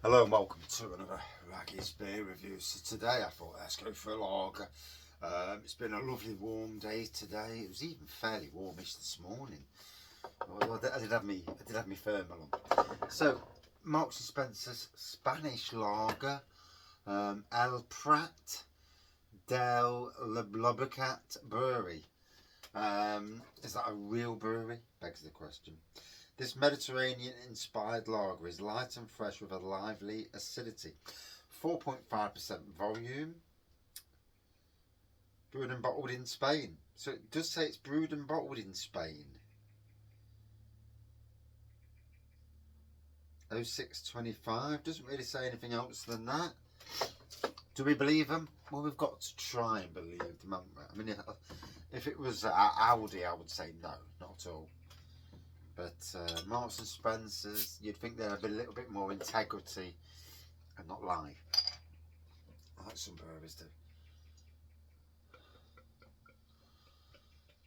Hello and welcome to another Raggy's beer review. So today I thought let's go for a lager. It's been a lovely warm day today. It was even fairly warmish this morning. Although I did have me thermal on. So Marks and Spencer's Spanish Lager, El Prat del Llobregat Brewery. Is that a real brewery? Begs the question. This Mediterranean-inspired lager is light and fresh with a lively acidity. 4.5% volume. Brewed and bottled in Spain. So it does say it's brewed and bottled in Spain. 0625. Doesn't really say anything else than that. Do we believe them? Well, we've got to try and believe them, haven't we? I mean, if it was Audi, I would say no, not at all. But Marks and Spencer's, you'd think there'd be a little bit more integrity and not lie, like some breweries do.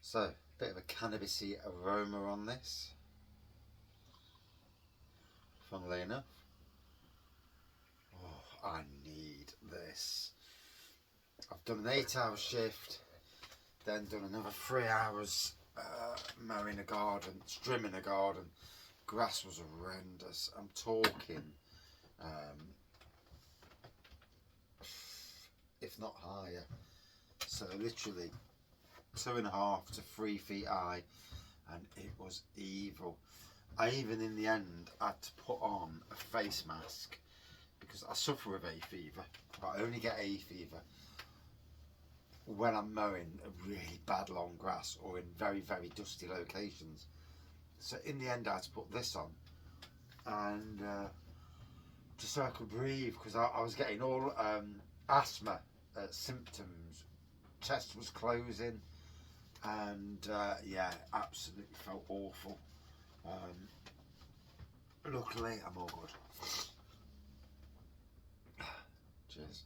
So, a bit of a cannabisy aroma on this, funnily enough. Oh, I need this. I've done an 8-hour shift, then done another 3 hours mowing a garden, trimming a garden. Grass was horrendous. I'm talking, if not higher. So literally 2.5 to 3 feet high, and it was evil. I even in the end had to put on a face mask because I suffer with hay fever, but I only get hay fever when I'm mowing a really bad long grass or in very, very dusty locations. So in the end I had to put this on, and just so I could breathe, because I was getting all asthma symptoms. Chest was closing, and yeah, absolutely felt awful. Luckily I'm all good. Cheers.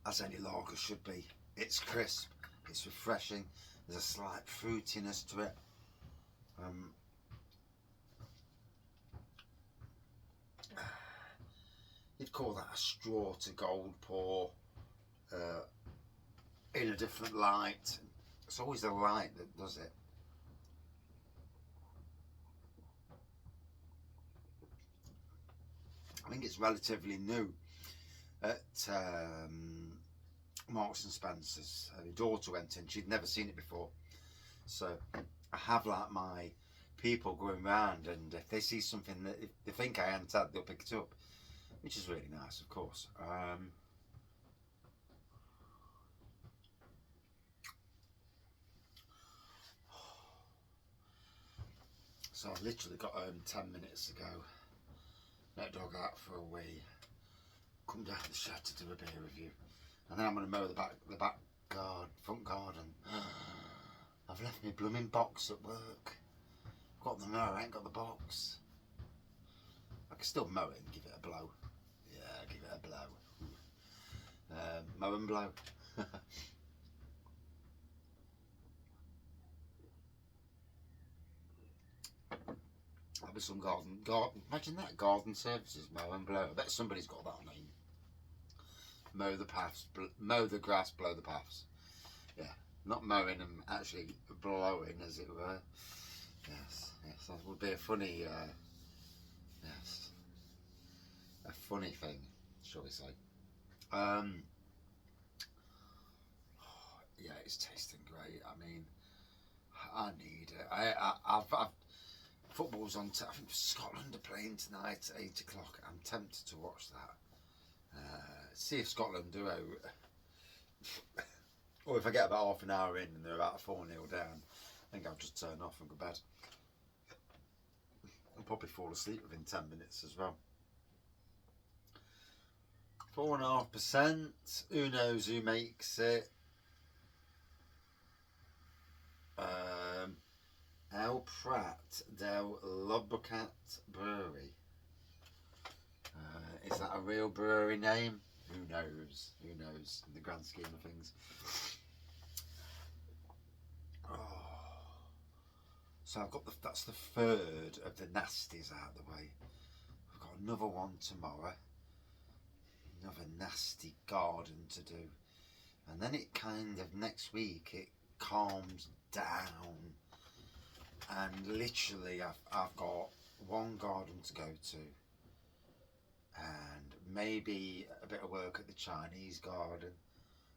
As any lager should be. It's crisp, it's refreshing, there's a slight fruitiness to it. You'd call that a straw to gold pour in a different light. It's always the light that does it. I think it's relatively new at Marks and Spencer's. My daughter went in, she'd never seen it before, so I have like my people going round, and if they see something that if they think I hadn't had, they'll pick it up, which is really nice, of course. So I've literally got home 10 minutes ago, let dog out for a wee, come down the shed to do a beer review, and then I'm going to mow the front garden. I've left my blooming box at work. I've got the mower, I ain't got the box. I can still mow it and give it a blow. Yeah, give it a blow. Mow and blow. That'll be some garden. Imagine that, garden services, mow and blow. I bet somebody's got that name. Mow the paths, mow the grass, blow the paths. Yeah, not mowing and actually blowing, as it were. Yes, yes, that would be a funny, yes, a funny thing, shall we say. Yeah, it's tasting great. I mean, I need it. I've football's on. I think Scotland are playing tonight at 8 o'clock. I'm tempted to watch that. See if Scotland do out. Or if I get about half an hour in and they're about 4-0 down, I think I'll just turn off and go to bed. I'll probably fall asleep within 10 minutes as well. 4.5%. Who knows who makes it? El Prat del Llobregat Brewery. Is that a real brewery name? who knows? Who knows? In the grand scheme of things. Oh. So I've got that's the third of the nasties out of the way. I've got another one tomorrow. Another nasty garden to do. And then it kind of, next week, it calms down. And literally, I've got one garden to go to. And maybe a bit of work at the Chinese garden.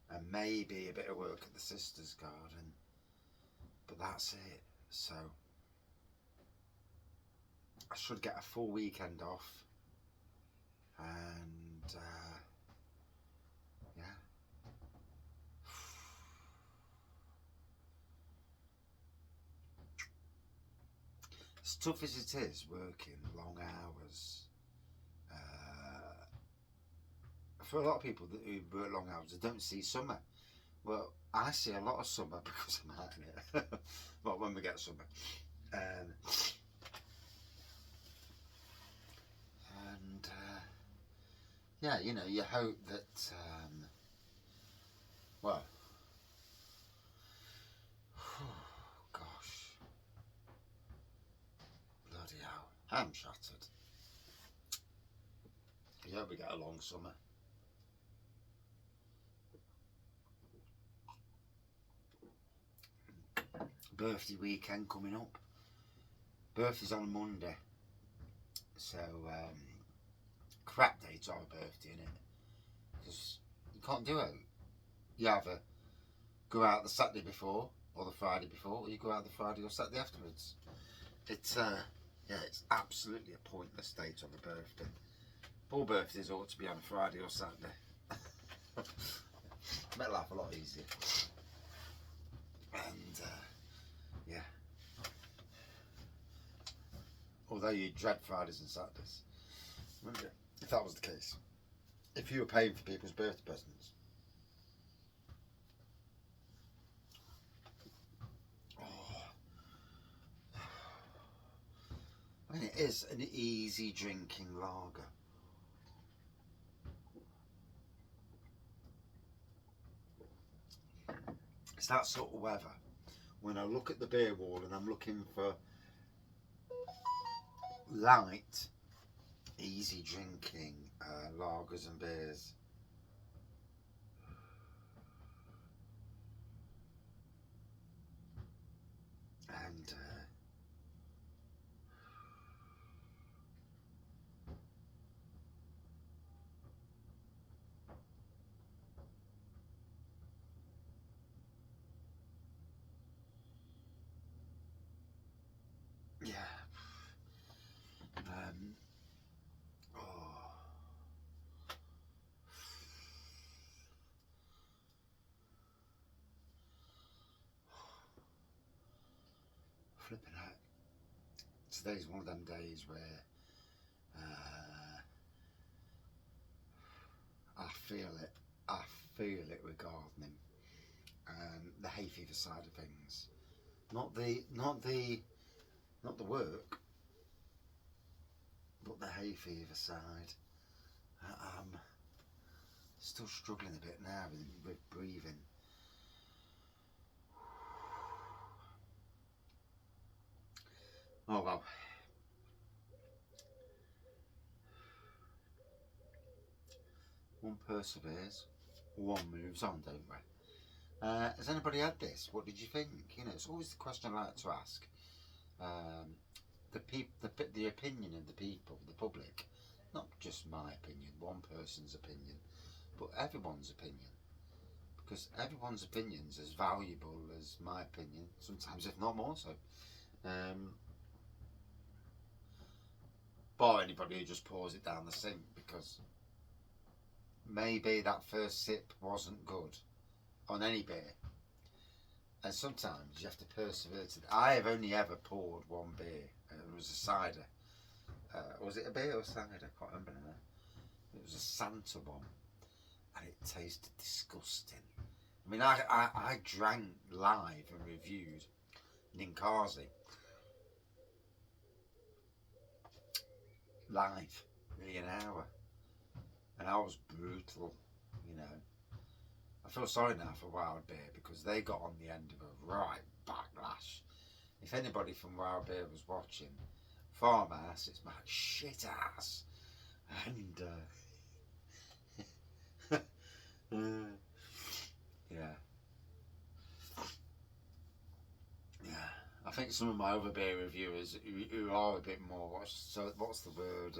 And maybe a bit of work at the sister's garden. But that's it. So I should get a full weekend off. And yeah. As tough as it is working long hours, for a lot of people who work long hours, they don't see summer. Well, I see a lot of summer because I'm out in it. Well, when we get summer. And yeah, you know, you hope that, well, gosh, bloody hell, I'm shattered. You hope we get a long summer. Birthday weekend coming up. Birthday's on a Monday, so crap day to have a birthday, innit? Because you can't do it. You either go out the Saturday before or the Friday before, or you go out the Friday or Saturday afterwards. It's yeah, it's absolutely a pointless day to have a birthday. All birthdays ought to be on a Friday or Saturday. Make life a lot easier. And yeah, although you dread Fridays and Saturdays, wouldn't you? If that was the case, if you were paying for people's birthday presents. Oh. I mean, it is an easy drinking lager. It's that sort of weather when I look at the beer wall and I'm looking for light, easy drinking lagers and beers. And yeah, oh. Flipping out. Today's one of them days where I feel it. I feel it with gardening and the hay fever side of things. Not the work, but the hay fever side. I'm still struggling a bit now with breathing. Oh well. One perseveres, one moves on, don't we? Has anybody had this? What did you think? You know, it's always the question I like to ask. The opinion of the people, the public, not just my opinion, one person's opinion, but everyone's opinion, because everyone's opinion's as valuable as my opinion, sometimes if not more so. Bar anybody who just pours it down the sink because maybe that first sip wasn't good on any beer. And sometimes you have to persevere to I have only ever poured one beer, and it was a cider. Was it a beer or cider? I can't remember now. It was a Santa one, and it tasted disgusting. I mean, I drank live and reviewed Ninkasi live, nearly an hour, and I was brutal. you know. I feel sorry now for Wild Beer because they got on the end of a right backlash. If anybody from Wild Beer was watching, Farmhouse is my shit ass. And yeah. I think some of my other beer reviewers who are a bit more, what's the word,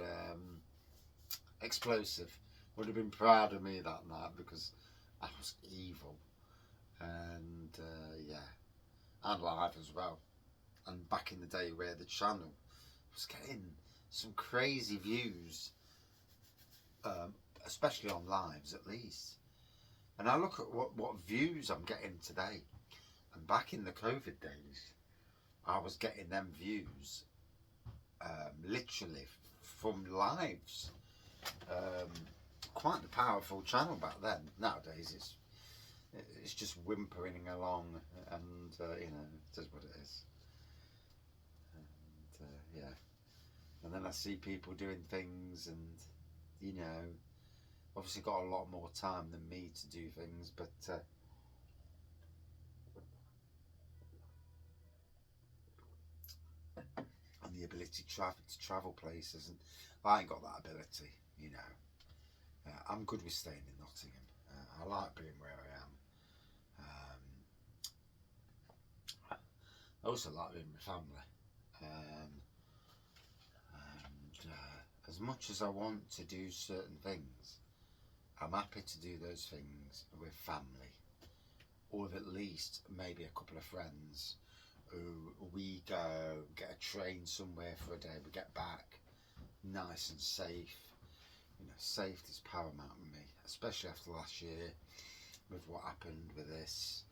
explosive, would have been proud of me that night because I was evil. And yeah, and live as well. And back in the day where the channel was getting some crazy views, especially on lives at least. And I look at what views I'm getting today. And back in the COVID days, I was getting them views literally from lives. Quite a powerful channel back then. Nowadays it's just whimpering along, and you know, it is what it is. And yeah, and then I see people doing things, and you know, obviously got a lot more time than me to do things, but and the ability to travel places, and I ain't got that ability, you know. I'm good with staying in Nottingham. I like being where I am. I also like being with my family. And as much as I want to do certain things, I'm happy to do those things with family, or with at least maybe a couple of friends who we go get a train somewhere for a day, we get back nice and safe. You know, safety is paramount with me, especially after last year with what happened with this.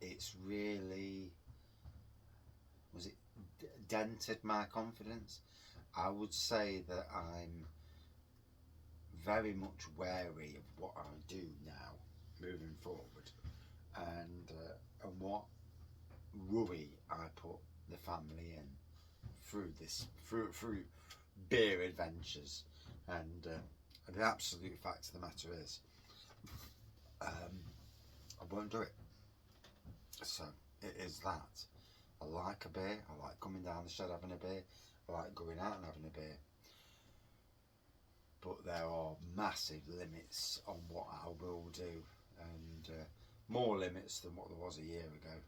It's really, was it dented my confidence? I would say that I'm very much wary of what I do now, moving forward, and what worry I put the family in through this, through beer adventures. And the absolute fact of the matter is, I won't do it. So it is that. I like a beer. I like coming down the shed having a beer. I like going out and having a beer. But there are massive limits on what I will do, and more limits than what there was a year ago.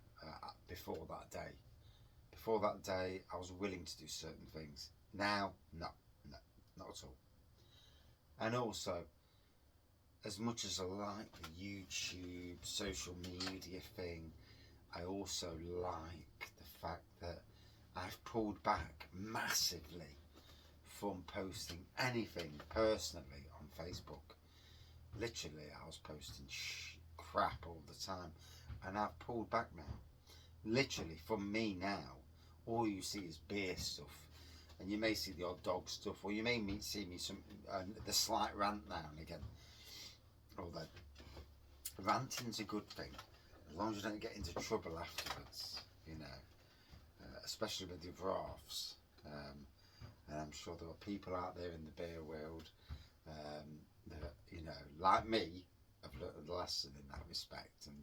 Before that day, I was willing to do certain things. Now, no, not at all. And also, as much as I like the YouTube social media thing, I also like the fact that I've pulled back massively from posting anything personally on Facebook. Literally, I was posting crap all the time, and I've pulled back now. Literally, from me now, all you see is beer stuff, and you may see the odd dog stuff, or you may see me some the slight rant now and again. Although ranting's a good thing, as long as you don't get into trouble afterwards, you know, especially with your drafts. And I'm sure there are people out there in the beer world that, you know, like me, have learned a lesson in that respect, and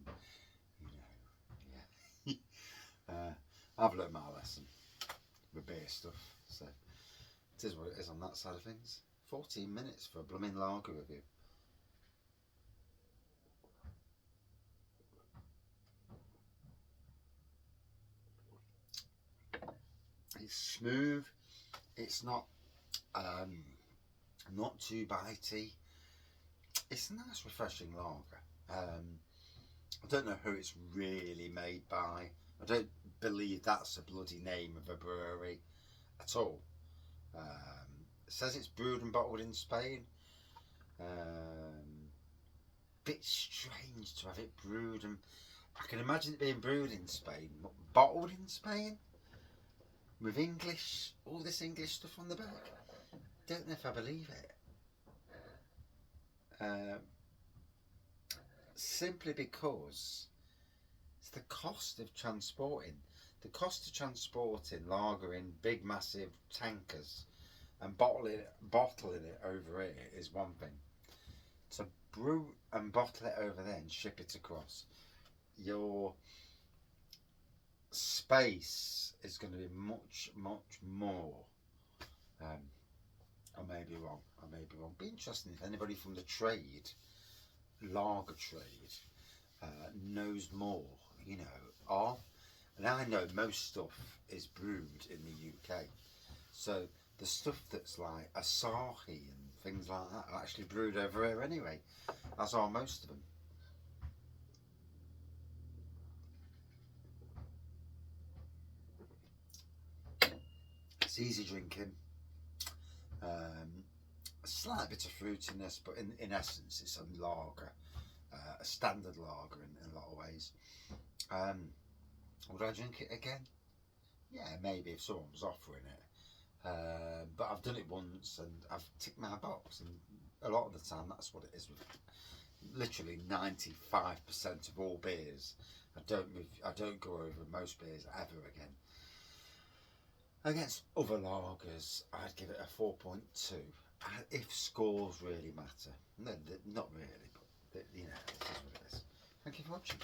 you know, yeah, I've learned my lesson with beer stuff. So it is what it is on that side of things. 14 minutes for a blooming lager review. It's smooth. It's not too bitey. It's a nice, refreshing lager. I don't know who it's really made by. I don't believe that's a bloody name of a brewery at all. It says it's brewed and bottled in Spain. Bit strange to have it brewed, and I can imagine it being brewed in Spain, but bottled in Spain with English, all this English stuff on the back. Don't know if I believe it. Simply because it's the cost of transporting. The cost of transporting lager in big massive tankers and bottling it over here is one thing. to brew and bottle it over there and ship it across, your space is going to be much more. I may be wrong. Be interesting if anybody from the trade, lager trade, knows more. You know, and I know most stuff is brewed in the UK. So the stuff that's like Asahi and things like that are actually brewed over here anyway, as are most of them. It's easy drinking. A slight bit of fruitiness, but in essence, it's a lager, a standard lager in a lot of ways. Would I drink it again? Yeah, maybe if someone was offering it. But I've done it once and I've ticked my box, and a lot of the time that's what it is with literally 95% of all beers. I don't go over most beers ever again. Against other lagers, I'd give it a 4.2. If scores really matter. No, not really, but you know, it is what it is. Thank you for watching.